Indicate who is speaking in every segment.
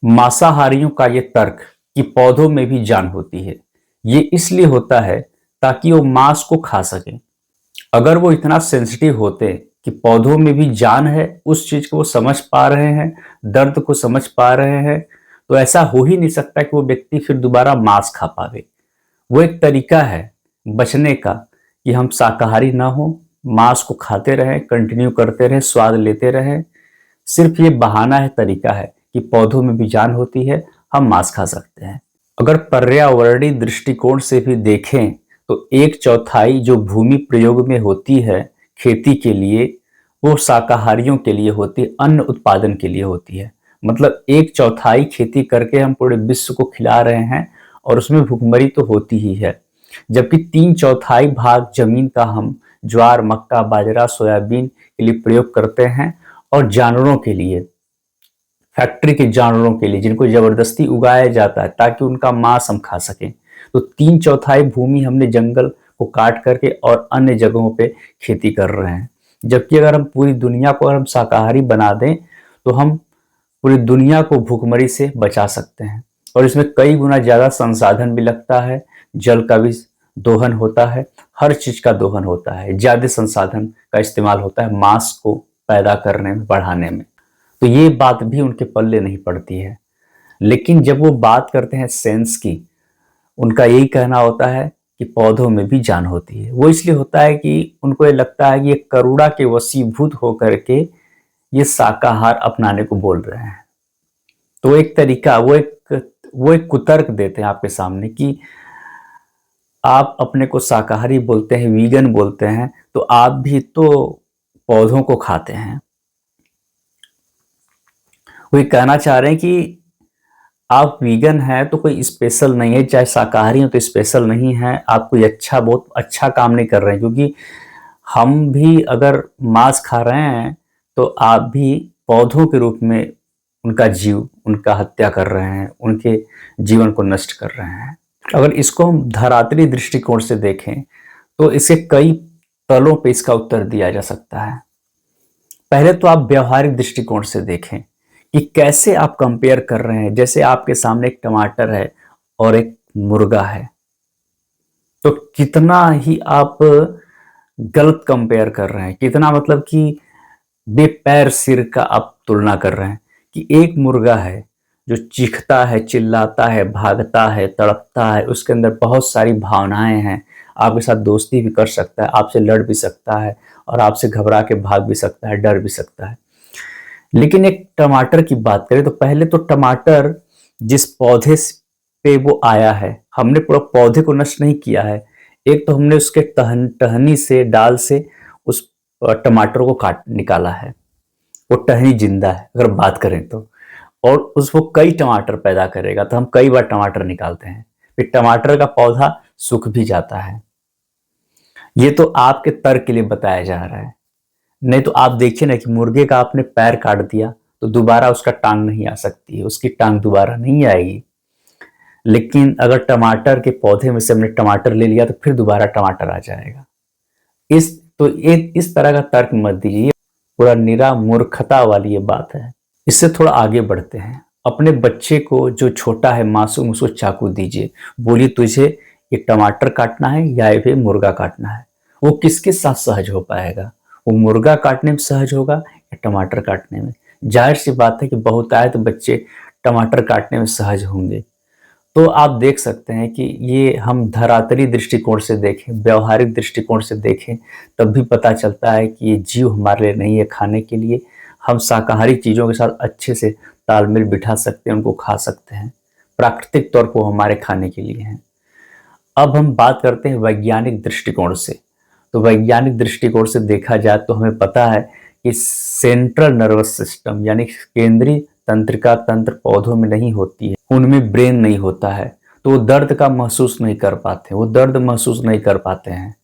Speaker 1: मांसाहारियों का ये तर्क कि पौधों में भी जान होती है, ये इसलिए होता है ताकि वो मांस को खा सकें। अगर वो इतना सेंसिटिव होते कि पौधों में भी जान है, उस चीज को वो समझ पा रहे हैं, दर्द को समझ पा रहे हैं, तो ऐसा हो ही नहीं सकता कि वो व्यक्ति फिर दोबारा मांस खा पावे। वो एक तरीका है बचने का कि हम शाकाहारी ना हो, मांस को खाते रहें, कंटिन्यू करते रहें, स्वाद लेते रहें। सिर्फ ये बहाना है, तरीका है कि पौधों में भी जान होती है, हम मांस खा सकते हैं। अगर पर्यावरणीय दृष्टिकोण से भी देखें तो एक चौथाई जो भूमि प्रयोग में होती है खेती के लिए, वो शाकाहारियों के लिए होती है, अन्न उत्पादन के लिए होती है। मतलब एक चौथाई खेती करके हम पूरे विश्व को खिला रहे हैं और उसमें भुखमरी तो होती ही है। जबकि तीन चौथाई भाग जमीन का हम ज्वार, मक्का, बाजरा, सोयाबीन के लिए प्रयोग करते हैं और जानवरों के लिए, फैक्ट्री के जानवरों के लिए, जिनको जबरदस्ती उगाया जाता है ताकि उनका मांस हम खा सकें। तो तीन चौथाई भूमि हमने जंगल को काट करके और अन्य जगहों पे खेती कर रहे हैं। जबकि अगर हम पूरी दुनिया को अगर हम शाकाहारी बना दें तो हम पूरी दुनिया को भूखमरी से बचा सकते हैं। और इसमें कई गुना ज्यादा संसाधन भी लगता है, जल का भी दोहन होता है, हर चीज का दोहन होता है, ज्यादा संसाधन का इस्तेमाल होता है मांस को पैदा करने में, बढ़ाने में। तो ये बात भी उनके पल्ले नहीं पड़ती है। लेकिन जब वो बात करते हैं सेंस की, उनका यही कहना होता है कि पौधों में भी जान होती है। वो इसलिए होता है कि उनको ये लगता है कि ये करुणा के वशीभूत होकर के ये शाकाहार अपनाने को बोल रहे हैं। तो एक तरीका, वो एक कुतर्क देते हैं आपके सामने कि आप अपने को शाकाहारी बोलते हैं, वीगन बोलते हैं, तो आप भी तो पौधों को खाते हैं। वो ये कहना चाह रहे हैं कि आप वीगन हैं तो कोई स्पेशल नहीं है, चाहे शाकाहारी हो तो स्पेशल नहीं है, आप कोई बहुत अच्छा काम नहीं कर रहे हैं। क्योंकि हम भी अगर मांस खा रहे हैं तो आप भी पौधों के रूप में उनका हत्या कर रहे हैं, उनके जीवन को नष्ट कर रहे हैं। अगर इसको हम धरातली दृष्टिकोण से देखें तो इसे कई तलों पे इसका उत्तर दिया जा सकता है। पहले तो आप व्यवहारिक दृष्टिकोण से देखें कि कैसे आप कंपेयर कर रहे हैं। जैसे आपके सामने एक टमाटर है और एक मुर्गा है, तो कितना ही आप गलत कंपेयर कर रहे हैं, कितना मतलब कि बेपैर सिर का आप तुलना कर रहे हैं। कि एक मुर्गा है जो चीखता है, चिल्लाता है, भागता है, तड़पता है, उसके अंदर बहुत सारी भावनाएं हैं, आपके साथ दोस्ती भी कर सकता है, आपसे लड़ भी सकता है और आपसे घबरा के भाग भी सकता है, डर भी सकता है। लेकिन एक टमाटर की बात करें तो पहले तो टमाटर जिस पौधे पे वो आया है, हमने पूरा पौधे को नष्ट नहीं किया है। एक तो हमने उसके टहनी से, डाल से उस टमाटर को काट निकाला है, वो टहनी जिंदा है अगर बात करें तो। और उसको कई टमाटर पैदा करेगा तो हम कई बार टमाटर निकालते हैं, फिर टमाटर का पौधा सूख भी जाता है। ये तो आपके तर्क के लिए बताया जा रहा है। नहीं तो आप देखिए ना कि मुर्गे का आपने पैर काट दिया तो दोबारा उसका टांग नहीं आ सकती है, उसकी टांग दोबारा नहीं आएगी। लेकिन अगर टमाटर के पौधे में से हमने टमाटर ले लिया तो फिर दोबारा टमाटर आ जाएगा। इस तरह का तर्क मत दीजिए, पूरा निरा मूर्खता वाली ये बात है। इससे थोड़ा आगे बढ़ते हैं। अपने बच्चे को जो छोटा है, मासूम, उसको चाकू दीजिए, बोलिए तुझे ये टमाटर काटना है या ये मुर्गा काटना है। वो किसके साथ सहज हो पाएगा? वो मुर्गा काटने में सहज होगा या टमाटर काटने में? जाहिर सी बात है कि बहुतायत बच्चे टमाटर काटने में सहज होंगे। तो आप देख सकते हैं कि ये हम धरातली दृष्टिकोण से देखें, व्यवहारिक दृष्टिकोण से देखें, तब भी पता चलता है कि ये जीव हमारे लिए नहीं है खाने के लिए। हम शाकाहारी चीज़ों के साथ अच्छे से तालमेल बिठा सकते हैं, उनको खा सकते हैं, प्राकृतिक तौर पर हमारे खाने के लिए हैं। अब हम बात करते हैं वैज्ञानिक दृष्टिकोण से। तो वैज्ञानिक दृष्टिकोण से देखा जाए तो हमें पता है कि सेंट्रल नर्वस सिस्टम यानी केंद्रीय तंत्रिका तंत्र पौधों में नहीं होती है, उनमें ब्रेन नहीं होता है, तो वो दर्द का महसूस नहीं कर पाते, वो दर्द महसूस नहीं कर पाते हैं।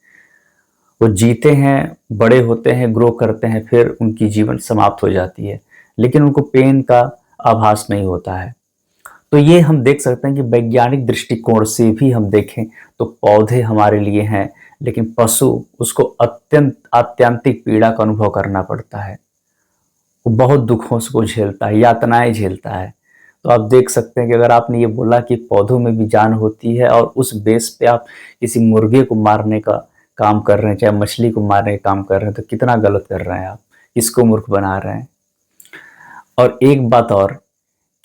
Speaker 1: वो जीते हैं, बड़े होते हैं, ग्रो करते हैं, फिर उनकी जीवन समाप्त हो जाती है, लेकिन उनको पेन का आभास नहीं होता है। तो ये हम देख सकते हैं कि वैज्ञानिक दृष्टिकोण से भी हम देखें तो पौधे हमारे लिए हैं, लेकिन पशु, उसको आत्यंतिक पीड़ा का अनुभव करना पड़ता है। वो बहुत दुखों को झेलता है, यातनाएं झेलता है, तो आप देख सकते हैं कि अगर आपने ये बोला कि पौधों में भी जान होती है और उस बेस पे आप किसी मुर्गे को मारने का काम कर रहे हैं, चाहे मछली को मारने का काम कर रहे हैं, तो कितना गलत कर रहे हैं आप, किसको मूर्ख बना रहे हैं। और एक बात और,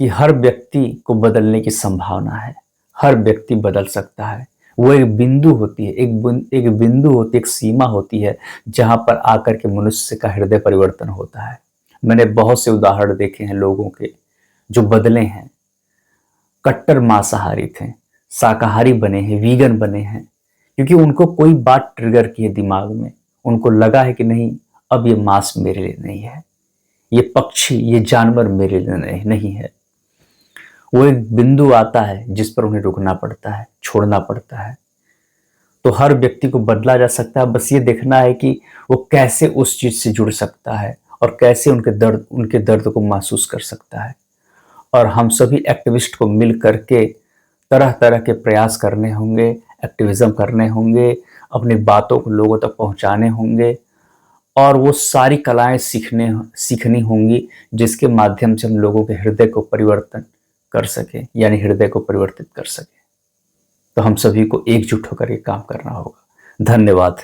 Speaker 1: कि हर व्यक्ति को बदलने की संभावना है, हर व्यक्ति बदल सकता है। वो एक बिंदु होती है, एक बिंदु होती है, एक सीमा होती है जहां पर आकर के मनुष्य का हृदय परिवर्तन होता है। मैंने बहुत से उदाहरण देखे हैं लोगों के जो बदले हैं, कट्टर मांसाहारी थे, शाकाहारी बने हैं, वीगन बने हैं, क्योंकि उनको कोई बात ट्रिगर की है दिमाग में, उनको लगा है कि नहीं, अब ये मांस मेरे लिए नहीं है, ये पक्षी, ये जानवर मेरे लिए नहीं है। वो एक बिंदु आता है जिस पर उन्हें रुकना पड़ता है, छोड़ना पड़ता है। तो हर व्यक्ति को बदला जा सकता है, बस ये देखना है कि वो कैसे उस चीज से जुड़ सकता है और कैसे उनके दर्द को महसूस कर सकता है। और हम सभी एक्टिविस्ट को मिल करके तरह तरह के प्रयास करने होंगे, एक्टिविज्म करने होंगे, अपनी बातों को लोगों तक पहुंचाने होंगे, और वो सारी कलाएं सीखनी होंगी जिसके माध्यम से हम लोगों के हृदय को परिवर्तन कर सके, यानी हृदय को परिवर्तित कर सके। तो हम सभी को एकजुट होकर ये काम करना होगा। धन्यवाद।